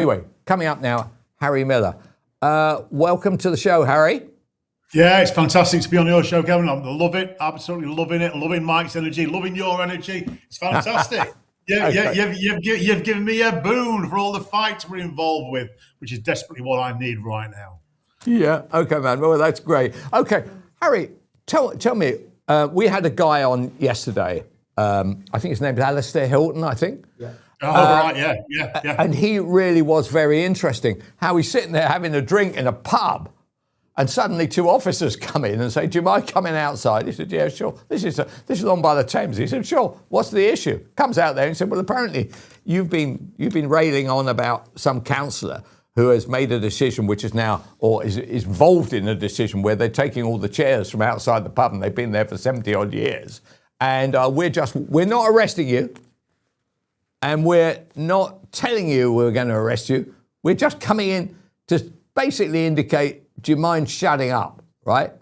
Anyway, coming up now, Harry Miller. Welcome to the show, Harry. Yeah, it's fantastic to be on your show, Kelvin. I love it, absolutely loving it. Loving Mike's energy, loving your energy. It's fantastic. You've given me a boon for all the fights we're involved with, which is desperately what I need right now. Yeah, okay, man. Well, that's great. Okay, Harry, tell me, we had a guy on yesterday. I think his name is Alistair Hilton, I think. Yeah. Right, yeah. And he really was very interesting. How he's sitting there having a drink in a pub, and suddenly two officers come in and say, "Do you mind coming outside?" He said, "Yeah, sure. This is on by the Thames." He said, "Sure. What's the issue?" Comes out there and said, "Well, apparently you've been railing on about some councillor who has made a decision which is now, or is involved in a decision where they're taking all the chairs from outside the pub, and they've been there for 70 odd years. And we're not arresting you, and we're not telling you we're going to arrest you. We're just coming in to basically indicate, do you mind shutting up, right?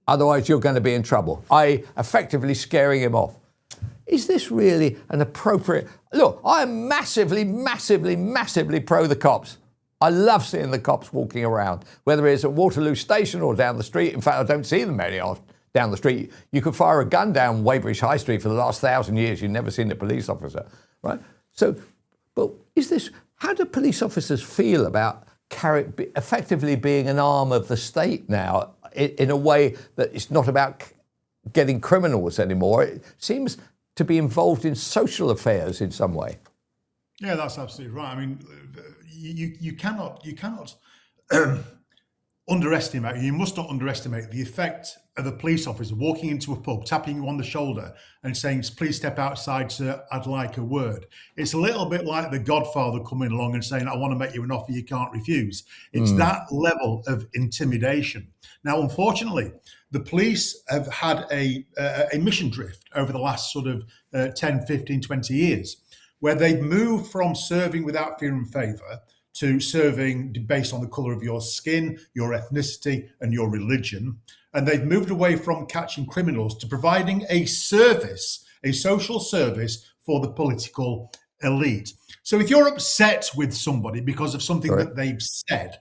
Otherwise you're going to be in trouble." I effectively scaring him off. Is this really an appropriate... Look, I'm massively pro the cops. I love seeing the cops walking around, whether it's at Waterloo Station or down the street. In fact, I don't see them very often down the street. You could fire a gun down Weybridge High Street for the last 1,000 years. You've never seen a police officer, right? So, but how do police officers feel about effectively being an arm of the state now, in a way that it's not about getting criminals anymore? It seems to be involved in social affairs in some way. Yeah, that's absolutely right. I mean, you cannot underestimate. You must not underestimate the effect of a police officer walking into a pub, tapping you on the shoulder and saying, "Please step outside, sir, I'd like a word." It's a little bit like the Godfather coming along and saying, "I want to make you an offer you can't refuse." It's that level of intimidation. Now, unfortunately, the police have had a mission drift over the last sort of 10, 15, 20 years, where they've moved from serving without fear and favour to serving based on the colour of your skin, your ethnicity, and your religion. And they've moved away from catching criminals to providing a service, a social service for the political elite. So if you're upset with somebody because of something that they've said,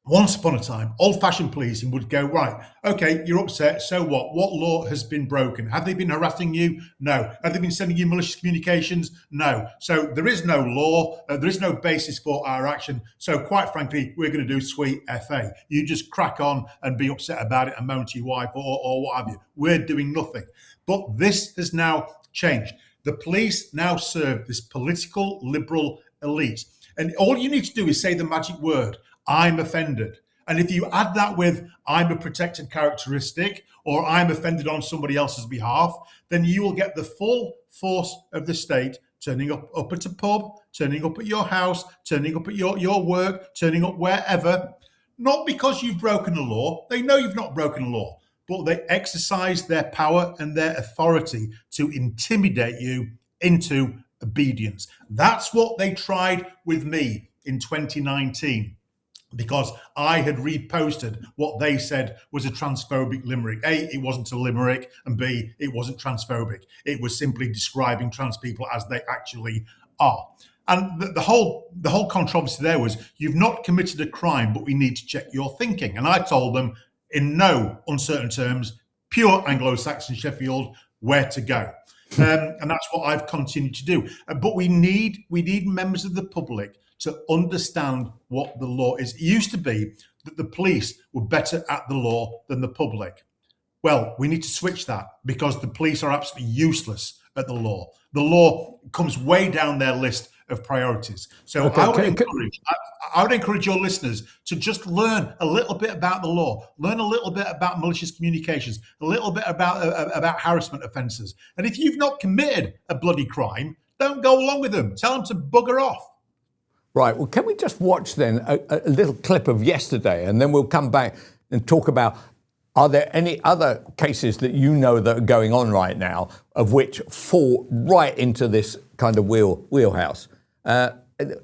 once upon a time, old-fashioned policing would go, "Right, okay, you're upset, so what? What law has been broken? Have they been harassing you? No. Have they been sending you malicious communications? No. So there is no law, there is no basis for our action, so quite frankly, we're going to do sweet FA. You just crack on and be upset about it and moan to your wife or what have you. We're doing nothing." But this has now changed. The police now serve this political liberal elite. And all you need to do is say the magic word, "I'm offended." And if you add that with "I'm a protected characteristic" or "I'm offended on somebody else's behalf," then you will get the full force of the state turning up at a pub, turning up at your house, turning up at your work, turning up wherever. Not because you've broken a law. They know you've not broken a law, but they exercise their power and their authority to intimidate you into obedience. That's what they tried with me in 2019. Because I had reposted what they said was a transphobic limerick. A, it wasn't a limerick, and B, it wasn't transphobic. It was simply describing trans people as they actually are. And the whole controversy there was, "You've not committed a crime, but we need to check your thinking." And I told them, in no uncertain terms, pure Anglo-Saxon Sheffield, where to go. And that's what I've continued to do. But we need members of the public to understand what the law is. It used to be that the police were better at the law than the public. Well, we need to switch that, because the police are absolutely useless at the law. The law comes way down their list of priorities. So okay, I would encourage your listeners to just learn a little bit about the law, learn a little bit about malicious communications, a little bit about harassment offences. And if you've not committed a bloody crime, don't go along with them. Tell them to bugger off. Right, well, can we just watch then a little clip of yesterday, and then we'll come back and talk about, are there any other cases that you know that are going on right now of which fall right into this kind of wheelhouse?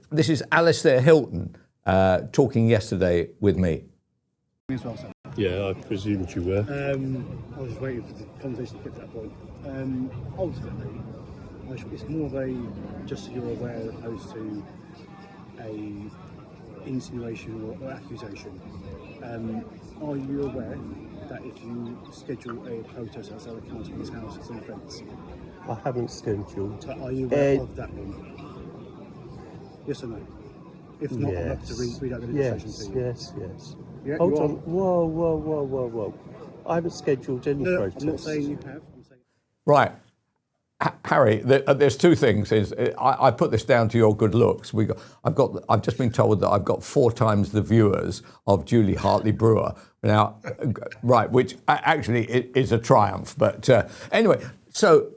This is Alistair Hilton talking yesterday with me. Yeah, I presumed you were. I was waiting for the conversation to get to that point. Ultimately, it's more of a just so you're aware, opposed to a insinuation or accusation. Are you aware that if you schedule a protest outside the councilman's house, it's an offence? I haven't scheduled. But are you aware of that then? Yes or no? If not, yes. I'd love to read out the legislation to you. Yes. Yeah, Hold you on. are. Whoa. I haven't scheduled any protests. I'm not saying you have. I'm saying... Right. Harry, there's two things. I put this down to your good looks. I've just been told that I've got 4 times the viewers of Julie Hartley Brewer now, right? Which actually is a triumph. But anyway, so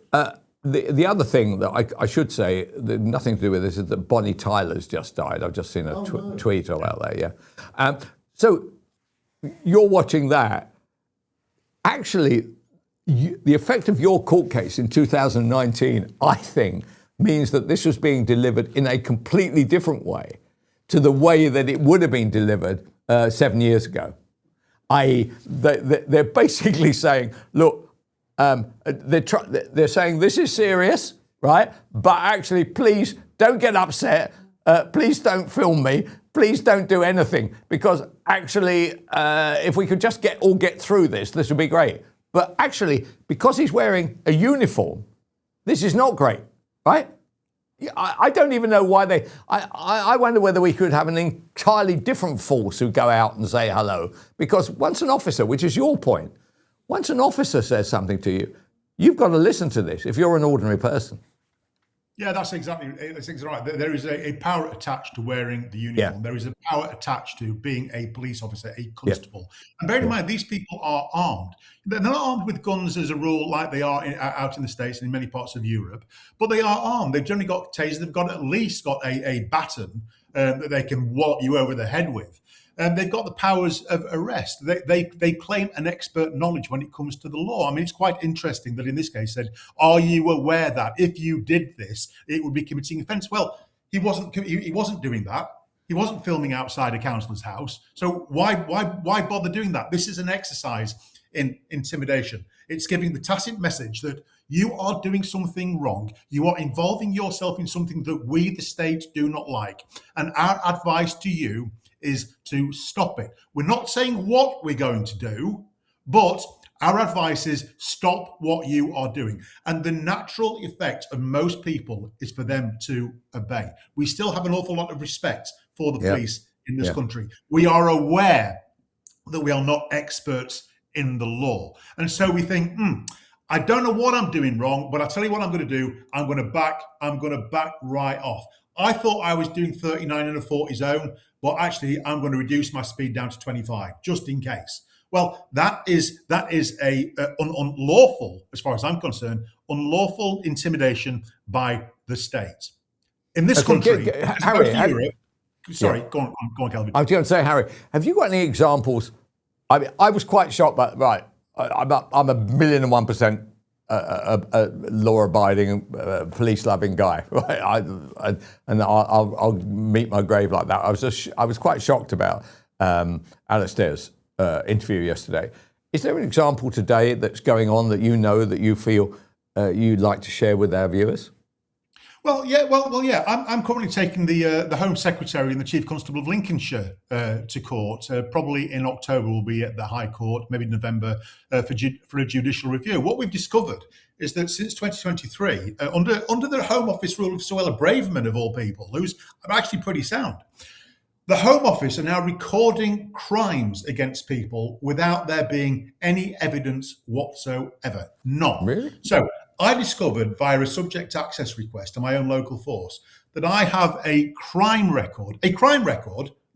the other thing that I should say, that nothing to do with this, is that Bonnie Tyler's just died. I've just seen a tweet about that. Yeah. So you're watching that. Actually, the effect of your court case in 2019, I think, means that this was being delivered in a completely different way to the way that it would have been delivered 7 years ago. I.e., they're basically saying, look, they're saying this is serious, right? But actually, please don't get upset. Please don't film me. Please don't do anything, because actually, if we could just get through this would be great. But actually, because he's wearing a uniform, this is not great, right? I don't even know why I wonder whether we could have an entirely different force who go out and say hello. Because once an officer, which is your point, once an officer says something to you, you've got to listen to this if you're an ordinary person. Yeah, that's exactly right. There is a power attached to wearing the uniform. Yeah. There is a power attached to being a police officer, a constable. And bear in mind, these people are armed. They're not armed with guns as a rule, like they are out in the States and in many parts of Europe, but they are armed. They've generally got tasers. They've got at least a baton that they can wallop you over the head with. They've got the powers of arrest. They claim an expert knowledge when it comes to the law. I mean, it's quite interesting that in this case said, "Are you aware that if you did this, it would be committing offence?" Well, he wasn't doing that. He wasn't filming outside a councillor's house. So why bother doing that? This is an exercise in intimidation. It's giving the tacit message that you are doing something wrong. You are involving yourself in something that we, the state, do not like. And our advice to you is to stop it. We're not saying what we're going to do, but our advice is stop what you are doing. And the natural effect of most people is for them to obey. We still have an awful lot of respect for the police in this country. We are aware that we are not experts in the law. And so we think, I don't know what I'm doing wrong, but I'll tell you what I'm going to do. I'm going to back right off. I thought I was doing 39 in a 40 zone, but actually I'm going to reduce my speed down to 25 just in case. Well, that is a unlawful, as far as I'm concerned, unlawful intimidation by the state. In this country, Harry, Europe, sorry, go on, Kelvin. I was going to say, Harry, have you got any examples? I mean, I was quite shocked, but right, I'm a 1,000,001% law-abiding, police-loving guy, right? I'll meet my grave like that. I was quite shocked about Alastair's interview yesterday. Is there an example today that's going on that you feel you'd like to share with our viewers? Well, yeah. I'm currently taking the Home Secretary and the Chief Constable of Lincolnshire to court. Probably in October we'll be at the High Court, maybe November, for a judicial review. What we've discovered is that since 2023, under the Home Office rule of Suella Braverman, of all people, who's actually pretty sound, the Home Office are now recording crimes against people without there being any evidence whatsoever. None. Really? So I discovered via a subject access request to my own local force that I have a crime record,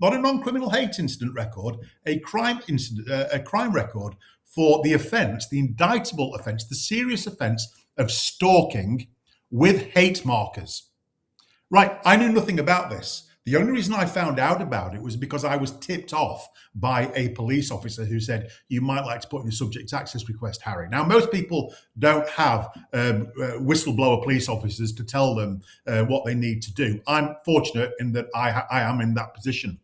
not a non-criminal hate incident record, a crime record for the offence, the indictable offence, the serious offence of stalking with hate markers. Right, I knew nothing about this. The only reason I found out about it was because I was tipped off by a police officer who said, "You might like to put in a subject access request, Harry." Now, most people don't have whistleblower police officers to tell them what they need to do. I'm fortunate in that I am in that position.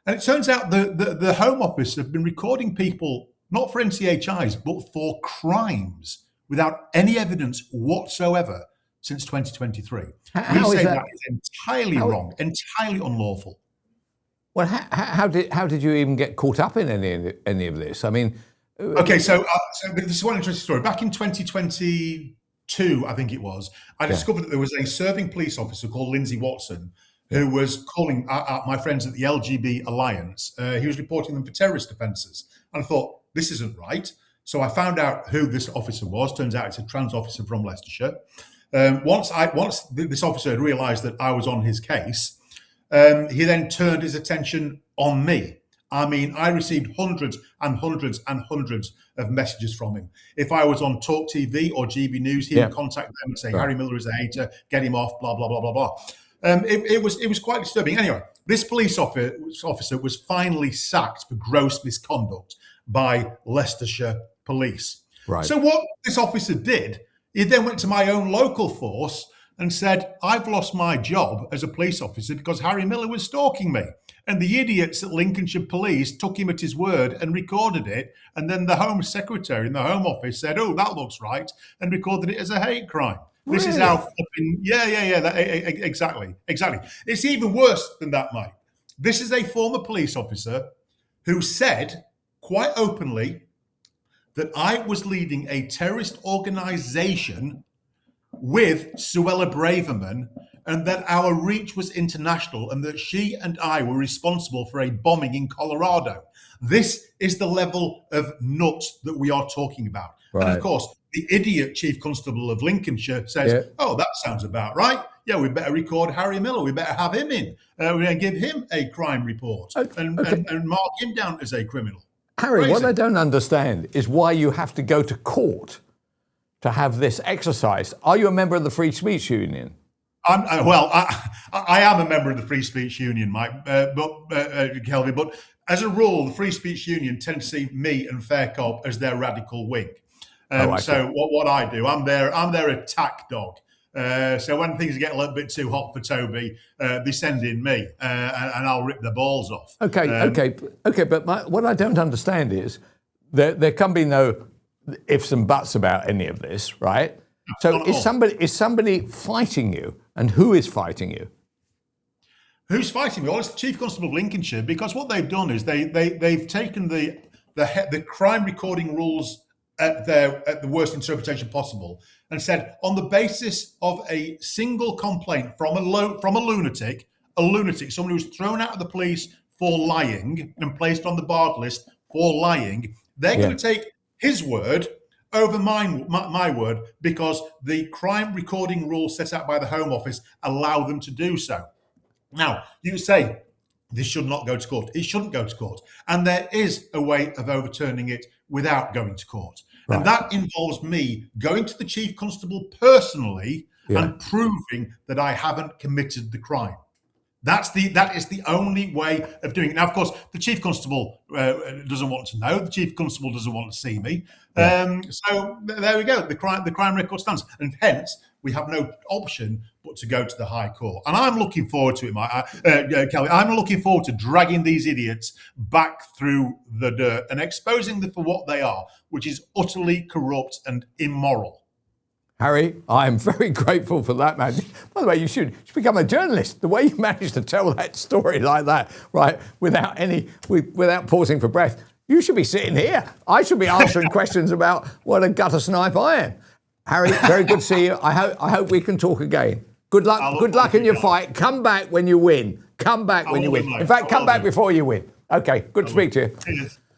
And it turns out the Home Office have been recording people, not for NCHIs, but for crimes without any evidence whatsoever since 2023. How we is say that? that is entirely wrong, entirely unlawful. Well, how did you even get caught up in any of this? I mean, Okay, so this is one interesting story. Back in 2022, I think it was, I discovered that there was a serving police officer called Lindsay Watson who was calling my friends at the LGB Alliance. He was reporting them for terrorist offences. And I thought, this isn't right. So I found out who this officer was. Turns out it's a trans officer from Leicestershire. Once this officer had realised that I was on his case, he then turned his attention on me. I mean, I received hundreds and hundreds and hundreds of messages from him. If I was on Talk TV or GB News, he would contact them and say, Harry Miller is a hater, get him off, blah, blah, blah, blah, blah. It was quite disturbing. Anyway, this police officer was finally sacked for gross misconduct by Leicestershire Police. Right. So what this officer did, he then went to my own local force and said, I've lost my job as a police officer because Harry Miller was stalking me. And the idiots at Lincolnshire Police took him at his word and recorded it. And then the Home Secretary in the Home Office said, oh, that looks right, and recorded it as a hate crime. Really? This is how flipping, exactly. It's even worse than that, mate. This is a former police officer who said quite openly that I was leading a terrorist organisation with Suella Braverman, and that our reach was international, and that she and I were responsible for a bombing in Colorado. This is the level of nuts that we are talking about. Right. And of course, the idiot Chief Constable of Lincolnshire says, oh, that sounds about right. Yeah, we better record Harry Miller. We better have him in. We're going to give him a crime report and mark him down as a criminal. Harry, Crazy. what I don't understand is why you have to go to court to have this exercise. Are you a member of the Free Speech Union? I am a member of the Free Speech Union, Mike, Kelvin. But as a rule, the Free Speech Union tend to see me and Fair Cop as their radical wing. So what I do, I'm their attack dog. So when things get a little bit too hot for Toby, they send in me, and I'll rip the balls off. Okay. But what I don't understand is there can be no ifs and buts about any of this, right? So is somebody fighting you, and who is fighting you? Who's fighting me? Well, it's the Chief Constable of Lincolnshire, because what they've done is they've taken the crime recording rules at the worst interpretation possible, and said on the basis of a single complaint from a lunatic, someone who was thrown out of the police for lying and placed on the barred list for lying, they're going to take his word over my word, because the crime recording rules set out by the Home Office allow them to do so. Now, you say this should not go to court. It shouldn't go to court. And there is a way of overturning it without going to court. Right. And that involves me going to the Chief Constable personally and proving that I haven't committed the crime. That is the only way of doing it. Now, of course, the Chief Constable doesn't want to know. The Chief Constable doesn't want to see me. So there we go. The crime record stands, and hence we have no option but to go to the High Court. And I'm looking forward to it, Kelly. I'm looking forward to dragging these idiots back through the dirt and exposing them for what they are, which is utterly corrupt and immoral. Harry, I am very grateful for that, man. By the way, you should become a journalist. The way you managed to tell that story like that, right, without pausing for breath, you should be sitting here. I should be answering questions about what a gutter snipe I am. Harry, very good to see you. I hope we can talk again. Good luck in your fight. Come back when you win. In fact, come back before you win. Okay, good to speak to you. Cheers.